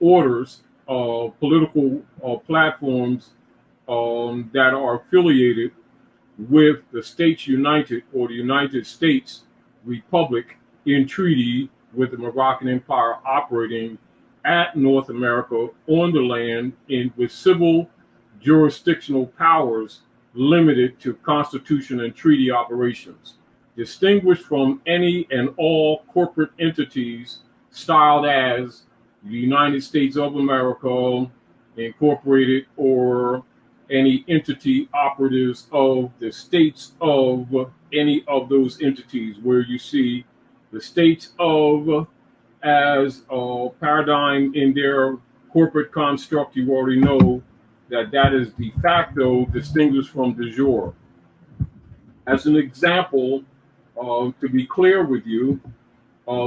orders, political platforms that are affiliated with the States United or the United States Republic in treaty with the Moroccan Empire operating at North America on the land with civil jurisdictional powers limited to constitution and treaty operations, distinguished from any and all corporate entities styled as the United States of America Incorporated or any entity operatives of the states of any of those entities, where you see the states of as a paradigm in their corporate construct. You already know that that is de facto distinguished from de jure. As an example, to be clear with you,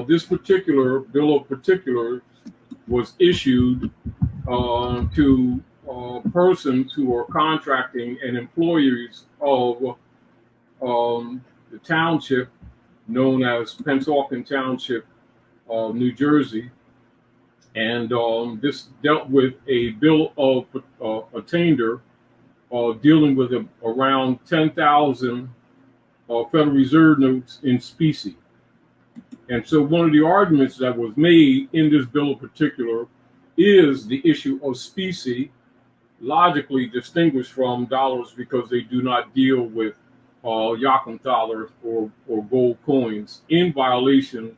this particular bill of particulars was issued to persons who are contracting and employees of the township known as Pennsauken Township, New Jersey. And this dealt with a bill of attainder dealing with around 10,000 Federal Reserve notes in specie. And so one of the arguments that was made in this bill in particular is the issue of specie, logically distinguished from dollars because they do not deal with Yakum dollars or gold coins, in violation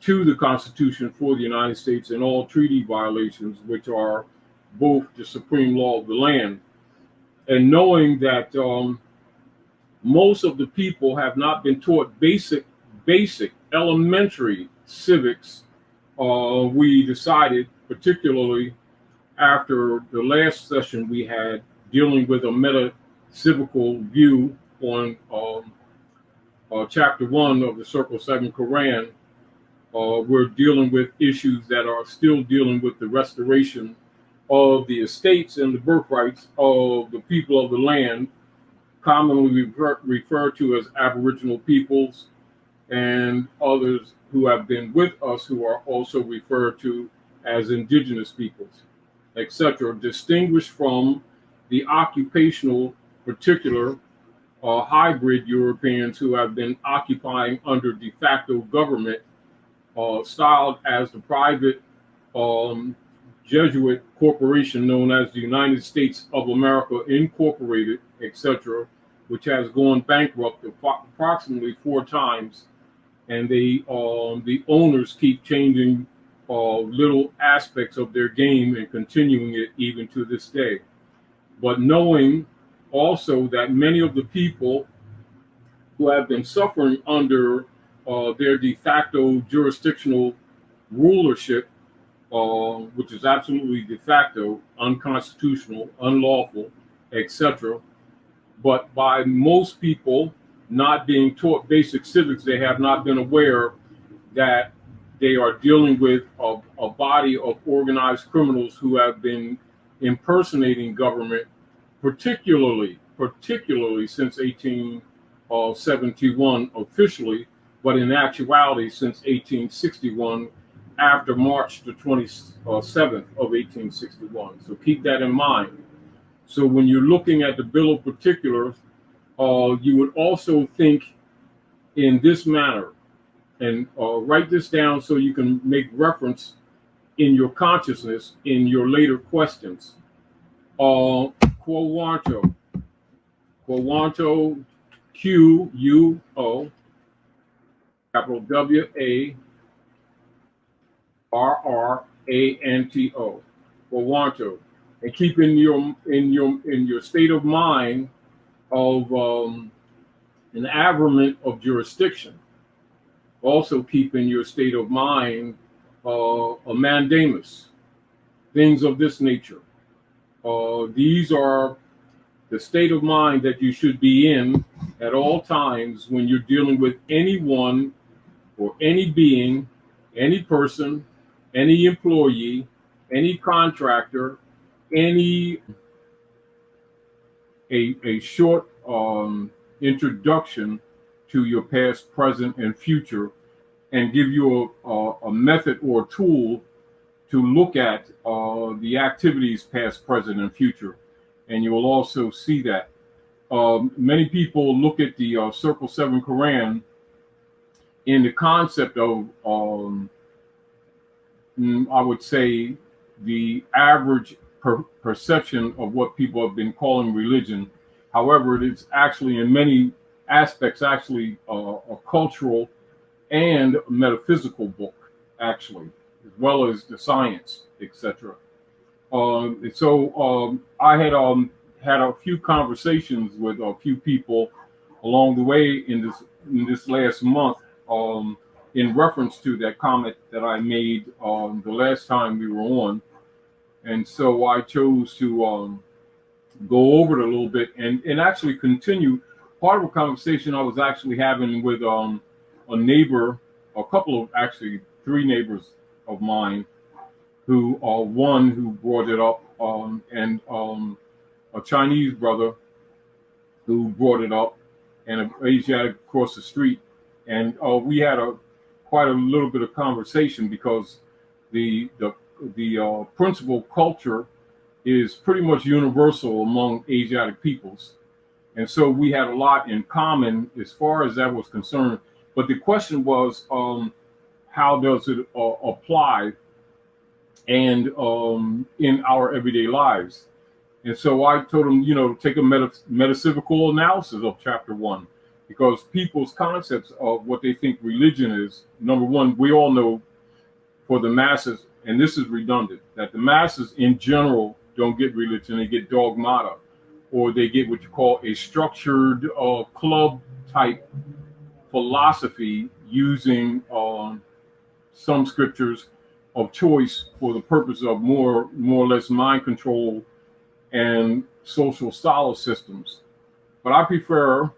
to the Constitution for the United States and all treaty violations, which are both the supreme law of the land. And knowing that most of the people have not been taught basic elementary civics, we decided, particularly after the last session we had dealing with a metaphysical view on chapter 1 of the Circle 7 Quran, we're dealing with issues that are still dealing with the restoration of the estates and the birthrights of the people of the land, commonly referred to as Aboriginal peoples, and others who have been with us who are also referred to as indigenous peoples, etc., distinguished from the occupational, particular hybrid Europeans who have been occupying under de facto government, styled as the private Jesuit corporation known as the United States of America Incorporated, etc., which has gone bankrupt approximately 4 times, and the owners keep changing little aspects of their game and continuing it even to this day. But knowing also that many of the people who have been suffering under their de facto jurisdictional rulership, which is absolutely de facto, unconstitutional, unlawful, etc., but by most people not being taught basic civics, they have not been aware that they are dealing with a body of organized criminals who have been impersonating government, particularly since 1871 officially, but in actuality since 1861, after March the 27th of 1861. So keep that in mind. So when you're looking at the Bill of Particulars, you would also think in this manner, and write this down so you can make reference in your consciousness in your later questions. Quo warranto, Quo, capital WARRANTO, quo warranto, and keep in your state of mind of an averment of jurisdiction. Also keep in your state of mind a mandamus, things of this nature. These are the state of mind that you should be in at all times when you're dealing with anyone or any being, any person, any employee, any contractor, a short introduction to your past, present, and future, and give you a method or a tool to look at the activities past, present, and future, and you will also see that many people look at the Circle Seven Quran in the concept of, I would say, the average perception of what people have been calling religion. However, it is actually, in many aspects, actually a cultural and metaphysical book, actually, as well as the science, etc. I had a few conversations with a few people along the way in this last month, in reference to that comment that I made the last time we were on, and so I chose to go over it a little bit and actually continue part of a conversation I was actually having with a neighbor, a couple of, actually three neighbors of mine, who one who brought it up, and a Chinese brother who brought it up, and an Asiatic across the street, and we had quite a little bit of conversation because the principal culture is pretty much universal among Asiatic peoples, and so we had a lot in common as far as that was concerned. But the question was, how does it apply and in our everyday lives? And so I told him, to take a metaphysical analysis of chapter 1, because people's concepts of what they think religion is, number one, we all know for the masses, and this is redundant, that the masses in general don't get religion, they get dogmata, or they get what you call a structured club type philosophy using some scriptures of choice for the purpose of more or less mind control and social solid systems. But I prefer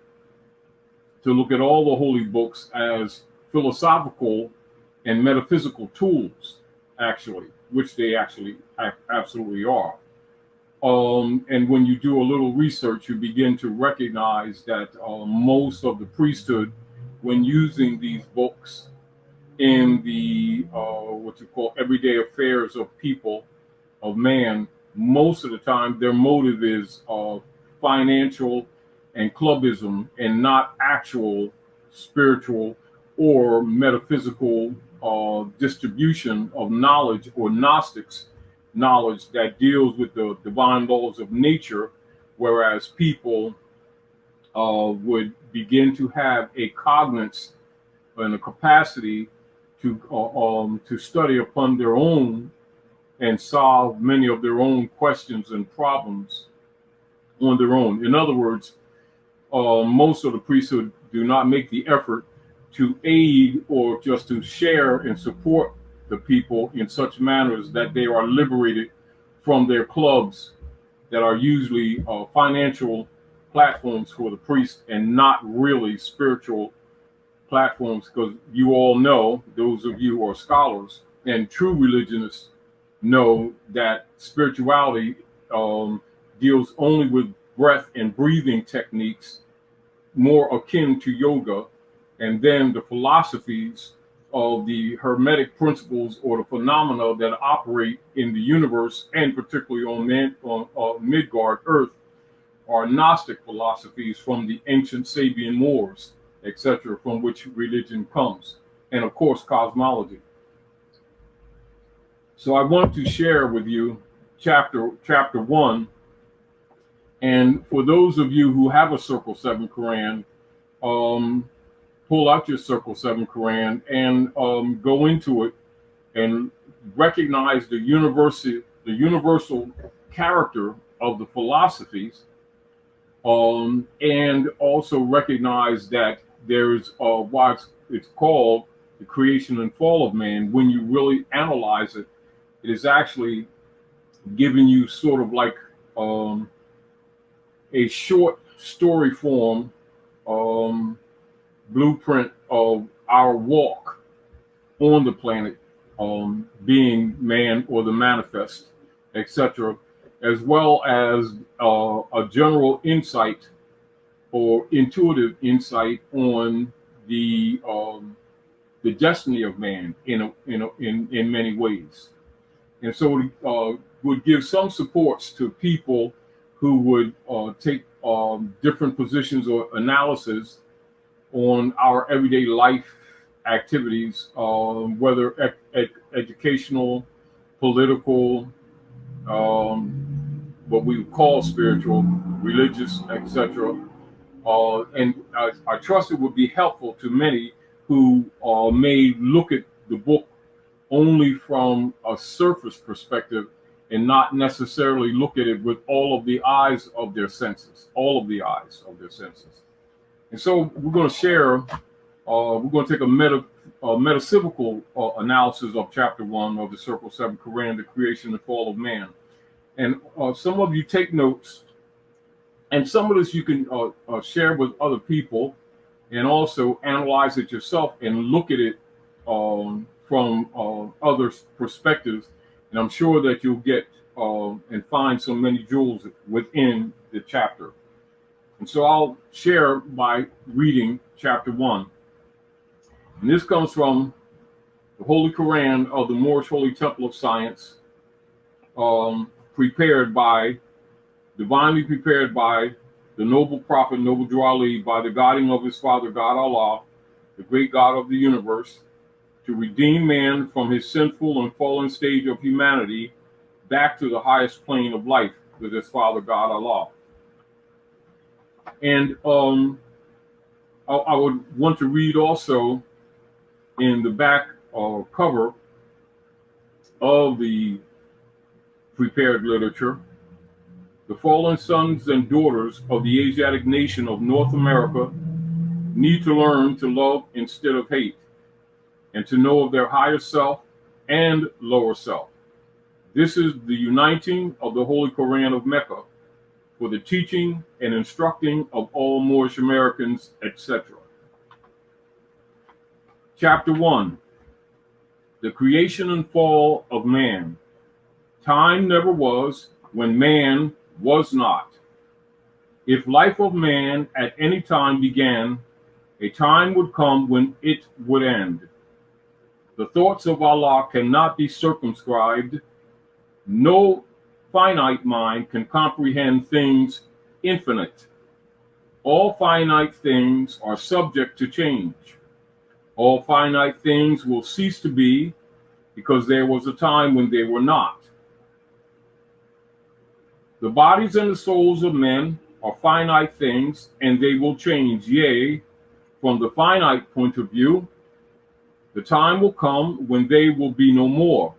to look at all the holy books as philosophical and metaphysical tools, actually, which they actually absolutely are. And when you do a little research, you begin to recognize that most of the priesthood, when using these books in the what you call everyday affairs of people, of man, most of the time their motive is financial and clubism, and not actual spiritual or metaphysical distribution of knowledge, or Gnostics knowledge that deals with the divine laws of nature, whereas people would begin to have a cognizance and a capacity to study upon their own and solve many of their own questions and problems on their own. In other words, most of the priesthood do not make the effort to aid or just to share and support the people in such manners that they are liberated from their clubs that are usually financial platforms for the priest, and not really spiritual platforms, because you all know, those of you who are scholars and true religionists know, that spirituality deals only with breath and breathing techniques, more akin to yoga, and then the philosophies of the hermetic principles or the phenomena that operate in the universe, and particularly on Midgard, Earth, are Gnostic philosophies from the ancient Sabian Moors, etc., from which religion comes, and of course cosmology. So I want to share with you chapter 1, and for those of you who have a Circle 7 Quran, pull out your Circle 7 Quran and go into it and recognize the universal character of the philosophies, and also recognize that there's what it's called the creation and fall of man. When you really analyze it, it is actually giving you sort of like a short story form blueprint of our walk on the planet, being man or the manifest, etc., as well as a general insight or intuitive insight on the destiny of man in many ways. and so it would give some supports to people who would take different positions or analysis on our everyday life activities, whether educational, political, what we would call spiritual, religious, etc. And I trust it would be helpful to many who may look at the book only from a surface perspective and not necessarily look at it with all of the eyes of their senses, all of the eyes of their senses. And so we're going to share, we're going to take a metaphysical analysis of chapter 1 of the Circle 7 Quran, the creation and fall of man. And some of you take notes, and some of this you can share with other people, and also analyze it yourself and look at it from other perspectives. And I'm sure that you'll get and find so many jewels within the chapter. And so I'll share by reading chapter 1. And this comes from the Holy Quran of the Moorish Holy Temple of Science, divinely prepared by the noble prophet, noble Dwali, by the guiding of his father, God Allah, the great God of the universe, to redeem man from his sinful and fallen stage of humanity back to the highest plane of life with his father, God Allah. And I would want to read also in the back cover of the prepared literature, the fallen sons and daughters of the Asiatic nation of North America need to learn to love instead of hate, and to know of their higher self and lower self. This is the uniting of the Holy Quran of Mecca for the teaching and instructing of all Moorish Americans, etc. Chapter 1, the creation and fall of man. Time never was when man was not. If life of man at any time began, a time would come when it would end. The thoughts of Allah cannot be circumscribed. No finite mind can comprehend things infinite. All finite things are subject to change. All finite things will cease to be because there was a time when they were not. The bodies and the souls of men are finite things, and they will change. Yea, from the finite point of view, the time will come when they will be no more.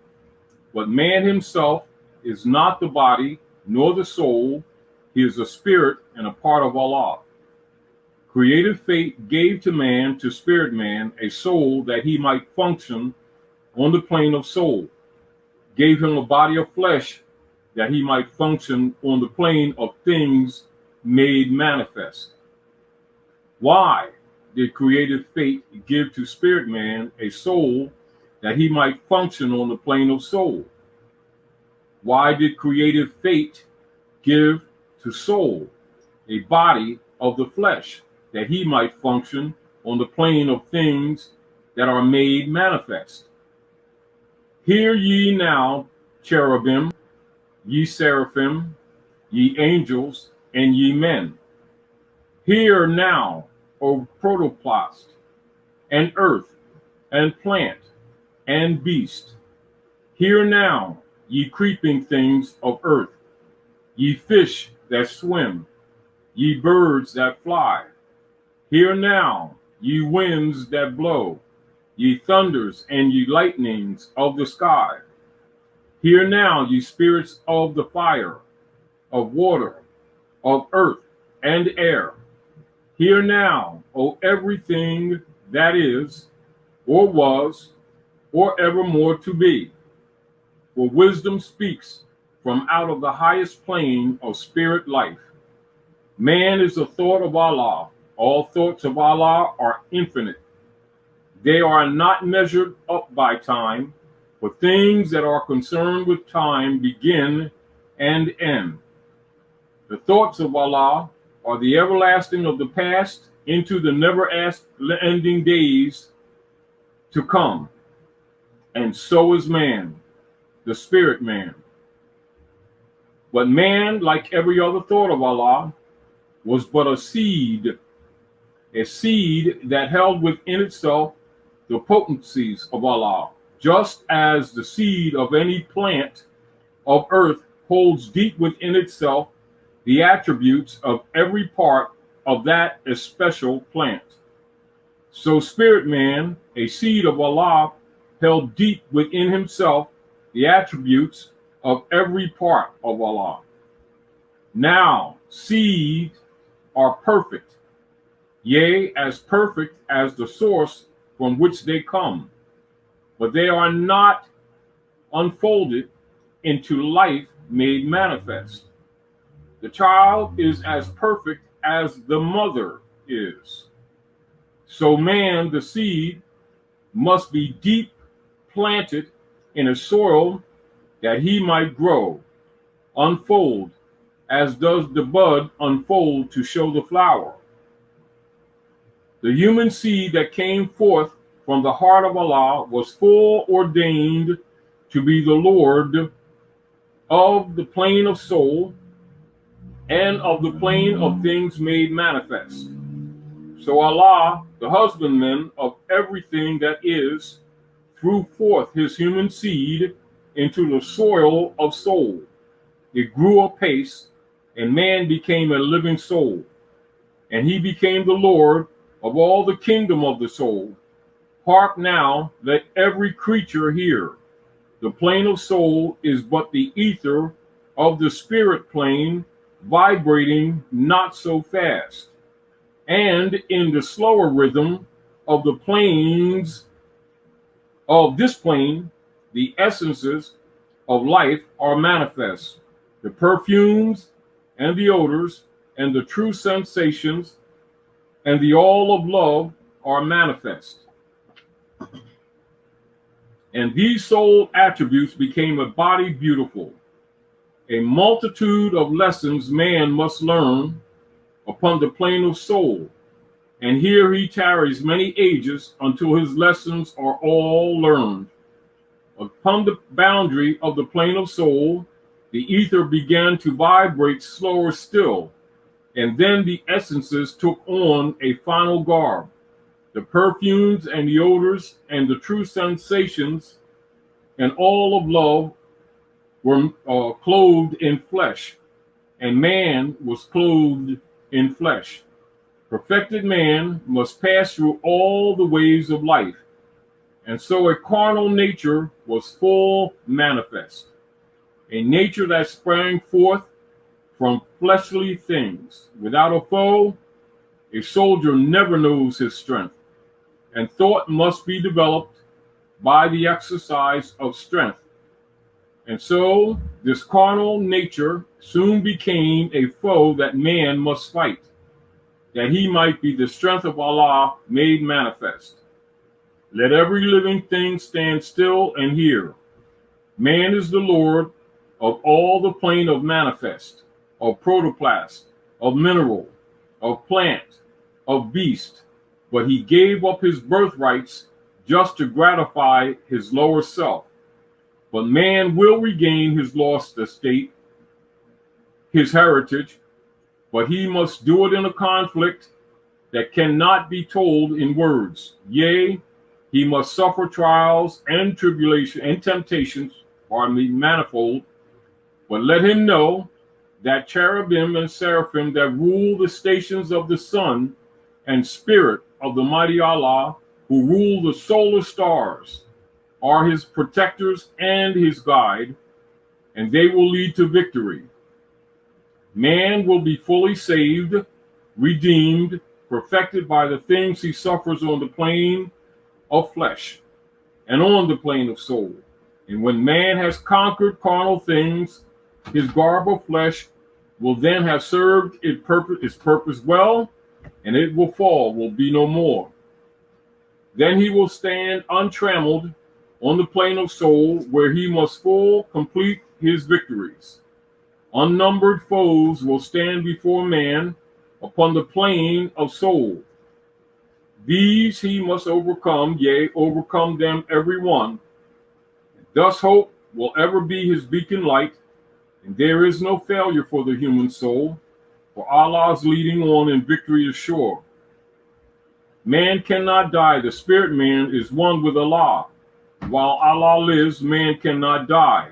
But man himself is not the body nor the soul. He is a spirit and a part of Allah. Creative fate gave to man, to spirit man, a soul that he might function on the plane of soul. Gave him a body of flesh that he might function on the plane of things made manifest. Why did creative fate give to spirit man a soul that he might function on the plane of soul? Why did creative fate give to soul a body of the flesh that he might function on the plane of things that are made manifest? Hear ye now, cherubim, ye seraphim, ye angels, and ye men. Hear now, O protoplast, and earth, and plant, and beast. Hear now, ye creeping things of earth, ye fish that swim, ye birds that fly. Hear now, ye winds that blow, ye thunders and ye lightnings of the sky. Hear now, ye spirits of the fire, of water, of earth and air. Hear now, O everything that is, or was, or evermore to be. For wisdom speaks from out of the highest plane of spirit life. Man is the thought of Allah. All thoughts of Allah are infinite. They are not measured up by time, for things that are concerned with time begin and end. The thoughts of Allah are the everlasting of the past into the never-ending days to come. And so is man. the spirit man. But man, like every other thought of Allah, was but a seed that held within itself the potencies of Allah, just as the seed of any plant of earth holds deep within itself the attributes of every part of that especial plant. So spirit man, a seed of Allah, held deep within himself the attributes of every part of Allah. Now seeds are perfect, yea, as perfect as the source from which they come, but they are not unfolded into life made manifest. The child is as perfect as the mother is. So man, the seed, must be deep planted in a soil that he might grow, unfold, as does the bud unfold to show the flower. The human seed that came forth from the heart of Allah was foreordained to be the Lord of the plane of soul and of the plane of things made manifest. So Allah, the husbandman of everything that is, threw forth his human seed into the soil of soul. It grew apace, and man became a living soul, and he became the Lord of all the kingdom of the soul. Hark now, let every creature hear. The plane of soul is but the ether of the spirit plane, vibrating not so fast. And in the slower rhythm of the planes of this plane, the essences of life are manifest. The perfumes and the odors and the true sensations and the all of love are manifest. And these soul attributes became a body beautiful. A multitude of lessons man must learn upon the plane of soul, and here he tarries many ages until his lessons are all learned. Upon the boundary of the plane of soul, the ether began to vibrate slower still, and then the essences took on a final garb. The perfumes and the odors and the true sensations and all of love were clothed in flesh, and man was clothed in flesh. Perfected man must pass through all the ways of life, and so a carnal nature was full manifest, a nature that sprang forth from fleshly things. Without a foe, a soldier never knows his strength, and thought must be developed by the exercise of strength. And so this carnal nature soon became a foe that man must fight, that he might be the strength of Allah made manifest. Let every living thing stand still and hear. Man is the Lord of all the plane of manifest, of protoplast, of mineral, of plant, of beast, but he gave up his birthrights just to gratify his lower self. But man will regain his lost estate, his heritage, but he must do it in a conflict that cannot be told in words. Yea, he must suffer trials and tribulation and temptations, manifold. But let him know that cherubim and seraphim that rule the stations of the sun and spirit of the mighty Allah, who rule the solar stars, are his protectors and his guide, and they will lead to victory. Man will be fully saved, redeemed, perfected by the things he suffers on the plane of flesh and on the plane of soul. And when man has conquered carnal things, his garb of flesh will then have served its purpose well, and it will fall, will be no more. Then he will stand untrammeled on the plane of soul, where he must complete his victories. Unnumbered foes will stand before man upon the plane of soul. These he must overcome, yea, overcome them every one. Thus hope will ever be his beacon light, and there is no failure for the human soul, for Allah's leading on and victory is sure. Man cannot die. The spirit man is one with Allah. While Allah lives, man cannot die.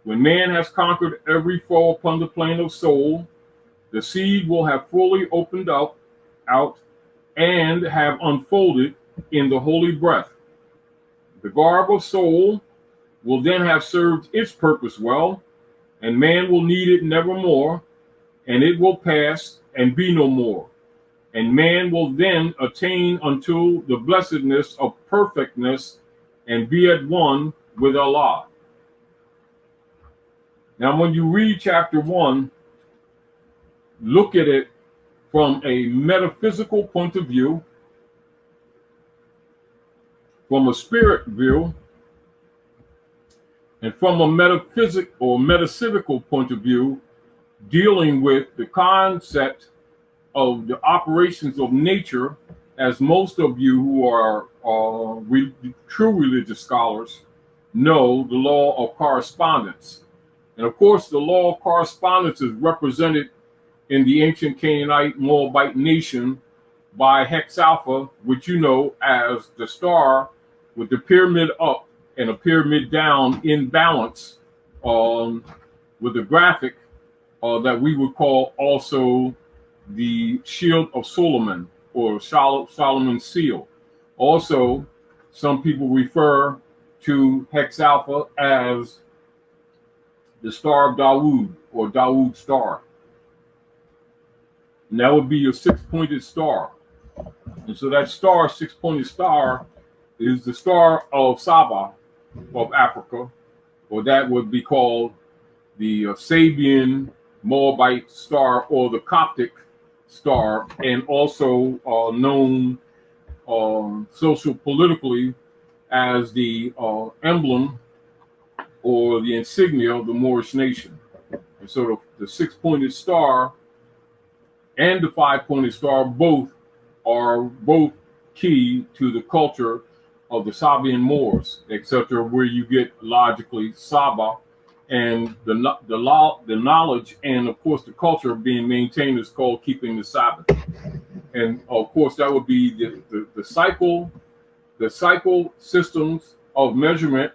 When man has conquered every foe upon the plane of soul, the seed will have fully opened up, out, and have unfolded in the holy breath. The garb of soul will then have served its purpose well, and man will need it nevermore, and it will pass and be no more. And man will then attain unto the blessedness of perfectness and be at one with Allah. Now, when you read chapter 1, look at it from a metaphysical point of view, from a spirit view, and from a metaphysic or metaphysical point of view, dealing with the concept of the operations of nature, as most of you who are true religious scholars know the law of correspondence. And of course, the law of correspondence is represented in the ancient Canaanite Moabite nation by Hex Alpha, which you know as the star with the pyramid up and a pyramid down in balance, with a graphic that we would call also the Shield of Solomon or Solomon's seal. Also, some people refer to Hex Alpha as the Star of Dawood or Dawood Star. And that would be your six-pointed star. And so that star, six-pointed star, is the star of Saba of Africa, or that would be called the Sabian Moabite star or the Coptic star, and also known social politically as the emblem or the insignia of the Moorish nation. And so the six-pointed star and the five-pointed star are both key to the culture of the Sabian Moors, etc., where you get logically Saba and the knowledge and of course the culture being maintained is called keeping the Sabbath. And of course that would be the cycle systems of measurement,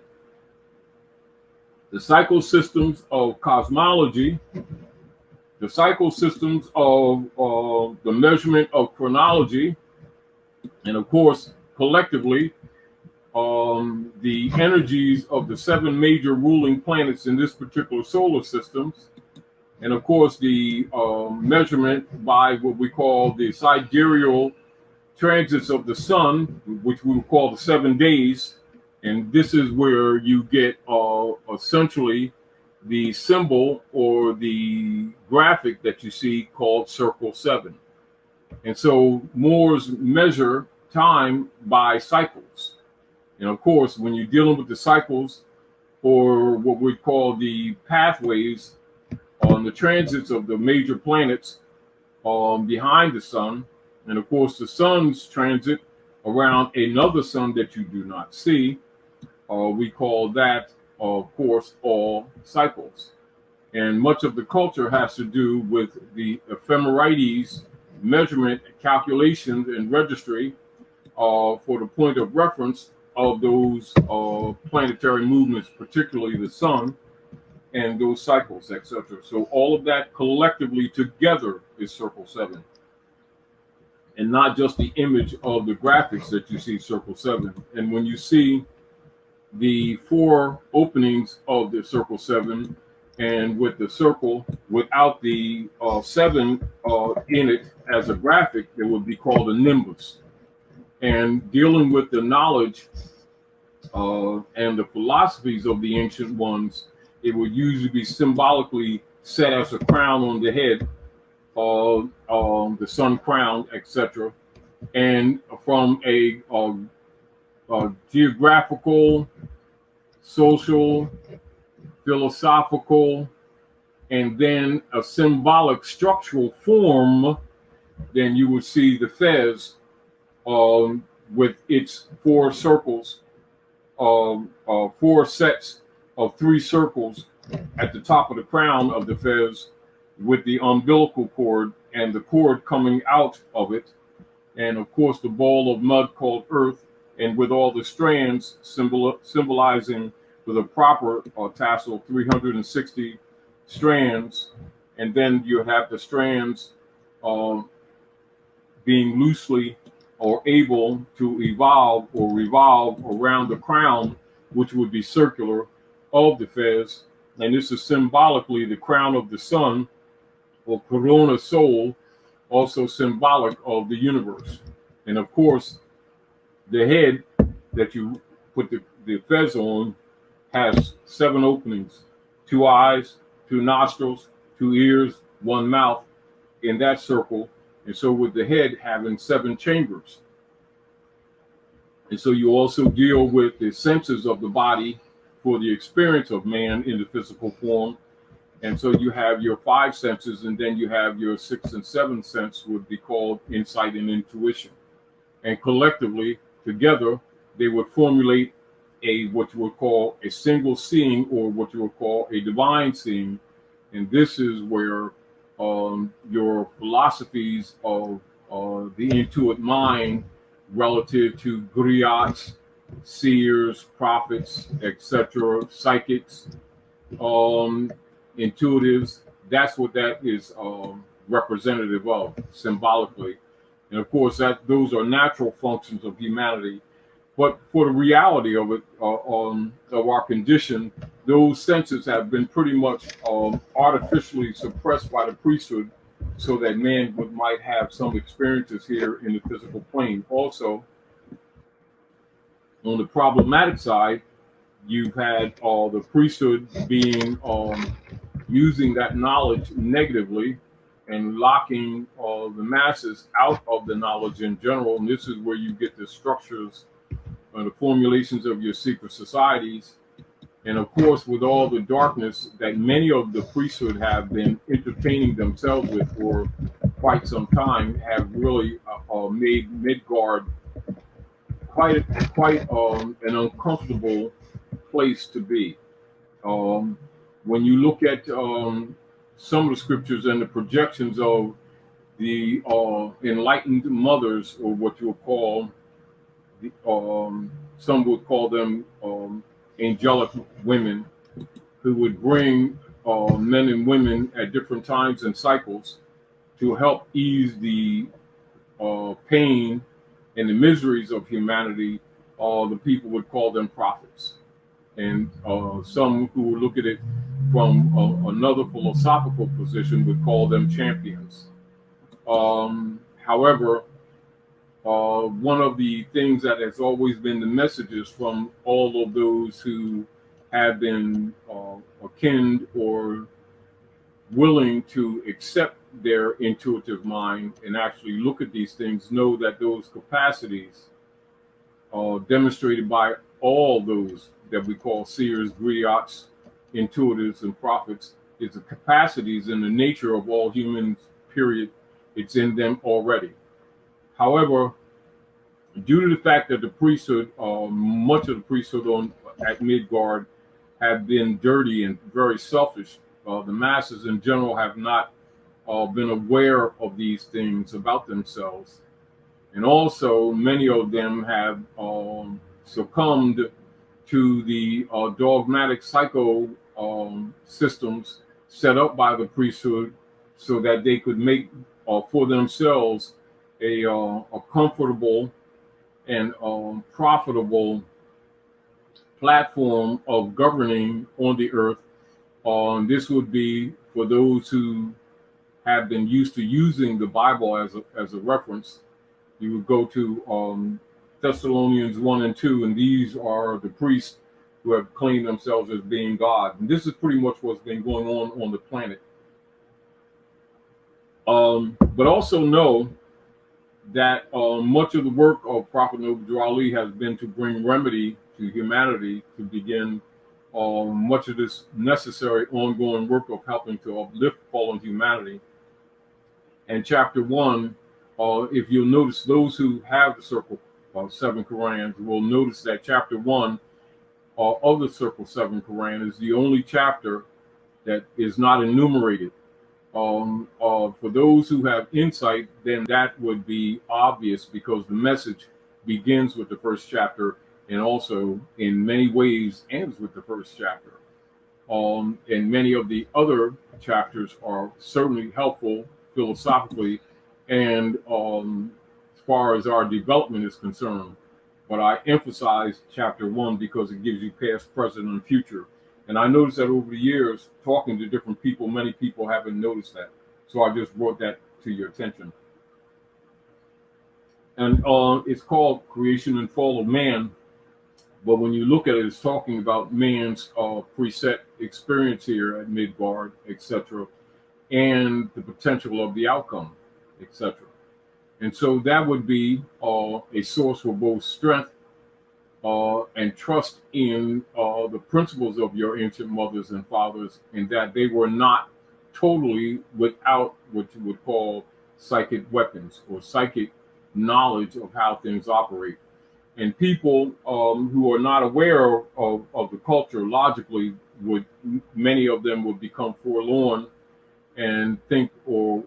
the cycle systems of cosmology, the cycle systems of the measurement of chronology, and of course collectively the energies of the seven major ruling planets in this particular solar systems, and of course the measurement by what we call the sidereal transits of the sun, which we would call the 7 days. And this is where you get essentially the symbol or the graphic that you see called circle 7. And so Moors measure time by cycles. And of course, when you're dealing with the cycles or what we call the pathways on the transits of the major planets behind the sun, and of course the sun's transit around another sun that you do not see, we call that, of course, all cycles. And much of the culture has to do with the ephemerides measurement, calculations, and registry for the point of reference of those planetary movements, particularly the sun and those cycles, etc. So all of that collectively together is circle 7, and not just the image of the graphics that you see circle 7. And when you see the 4 openings of the circle 7 and with the circle without the 7 in it as a graphic, it would be called a nimbus. And dealing with the knowledge and the philosophies of the ancient ones, it would usually be symbolically set as a crown on the head, the sun crown, etc. And from a geographical, social, philosophical, and then a symbolic structural form, then you would see the fez with its 4 circles, 4 sets of three circles at the top of the crown of the fez, with the umbilical cord and the cord coming out of it, and of course the ball of mud called earth, and with all the strands symbolizing with a proper tassel 360 strands, and then you have the strands uh, being loosely or able to evolve or revolve around the crown, which would be circular, of the fez. And this is symbolically the crown of the sun, or corona sol, also symbolic of the universe. And of course, the head that you put the fez on has 7 openings: 2 eyes, 2 nostrils, 2 ears, 1 mouth in that circle. And so with the head having 7 chambers. And so you also deal with the senses of the body for the experience of man in the physical form. And so you have your 5 senses, and then you have your 6th and 7th sense, would be called insight and intuition. And collectively, together, they would formulate what you would call a single seeing, or what you would call a divine seeing. And this is where your philosophies of the intuitive mind relative to griots, seers, prophets, etc., psychics, intuitives, that's what that is representative of symbolically. And of course, that those are natural functions of humanity. But for the reality of it, of our condition, those senses have been pretty much artificially suppressed by the priesthood, so that man might have some experiences here in the physical plane. Also, on the problematic side, you've had the priesthood being using that knowledge negatively and locking the masses out of the knowledge in general. And this is where you get the structures, the formulations of your secret societies. And of course, with all the darkness that many of the priesthood have been entertaining themselves with for quite some time, have really made Midgard quite an uncomfortable place to be. When you look at some of the scriptures and the projections of the enlightened mothers, or what you'll call, some would call them angelic women, who would bring men and women at different times and cycles to help ease the pain and the miseries of humanity. The people would call them prophets. And some who would look at it from another philosophical position would call them champions. However, one of the things that has always been the messages from all of those who have been akin or willing to accept their intuitive mind and actually look at these things, know that those capacities demonstrated by all those that we call seers, griots, intuitives, and prophets, is the capacities and the nature of all humans, period. It's in them already. However, due to the fact that the priesthood, much of the priesthood at Midgard, have been dirty and very selfish, the masses in general have not been aware of these things about themselves. And also, many of them have succumbed to the dogmatic psycho systems set up by the priesthood, so that they could make for themselves a comfortable and profitable platform of governing on the earth. This would be for those who have been used to using the Bible as a reference. You would go to Thessalonians 1 and 2, and these are the priests who have claimed themselves as being God. And this is pretty much what's been going on the planet. But also know that much of the work of Prophet Noble Ali has been to bring remedy to humanity, to begin much of this necessary ongoing work of helping to uplift fallen humanity. And chapter 1, if you'll notice, those who have the circle of 7 Qurans will notice that chapter 1 of the Circle 7 Quran is the only chapter that is not enumerated. For those who have insight, then that would be obvious because the message begins with the first chapter and also in many ways ends with the first chapter. And many of the other chapters are certainly helpful philosophically and as far as our development is concerned. But I emphasize chapter 1 because it gives you past, present, and future. And I noticed that over the years, talking to different people, many people haven't noticed that. So I just brought that to your attention. And it's called Creation and Fall of Man. But when you look at it, it's talking about man's preset experience here at Midgard, etc., and the potential of the outcome, etc. And so that would be a source for both strength and trust in the principles of your ancient mothers and fathers, in that they were not totally without what you would call psychic weapons or psychic knowledge of how things operate. And people who are not aware of the culture logically would, many of them would become forlorn and think or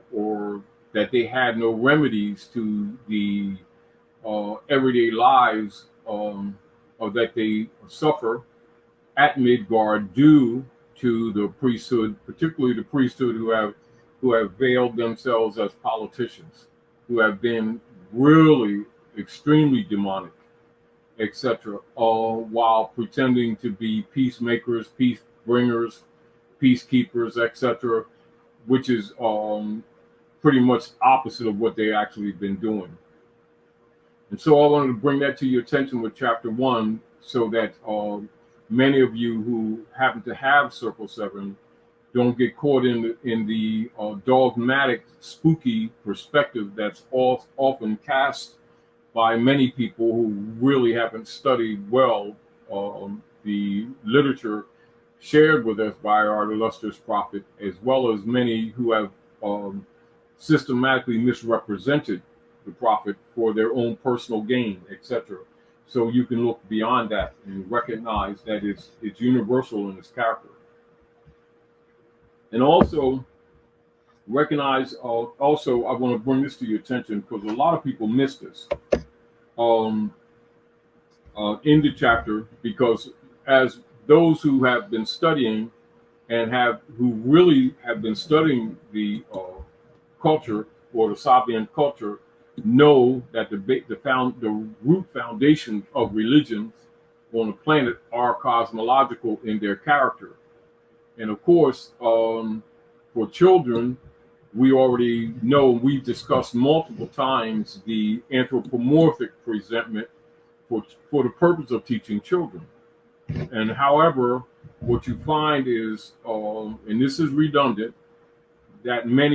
that they had no remedies to the everyday lives that they suffer at Midgard due to the priesthood, particularly the priesthood who have veiled themselves as politicians, who have been really extremely demonic, etc., while pretending to be peacemakers, peace bringers, peacekeepers, etc., which is pretty much opposite of what they actually been doing. And so I wanted to bring that to your attention with chapter 1, so that many of you who happen to have Circle 7 don't get caught in the dogmatic, spooky perspective that's often cast by many people who really haven't studied well the literature shared with us by our illustrious prophet, as well as many who have systematically misrepresented the prophet for their own personal gain, etc. So you can look beyond that and recognize that it's universal in its character. And also recognize, also I want to bring this to your attention because a lot of people miss this in the chapter, because as those who have been studying and who really have been studying the culture or the Sabian culture know that the root foundations of religions on the planet are cosmological in their character. And of course, for children, we already know, we've discussed multiple times, the anthropomorphic presentment for the purpose of teaching children. And however, what you find is, and this is redundant, that many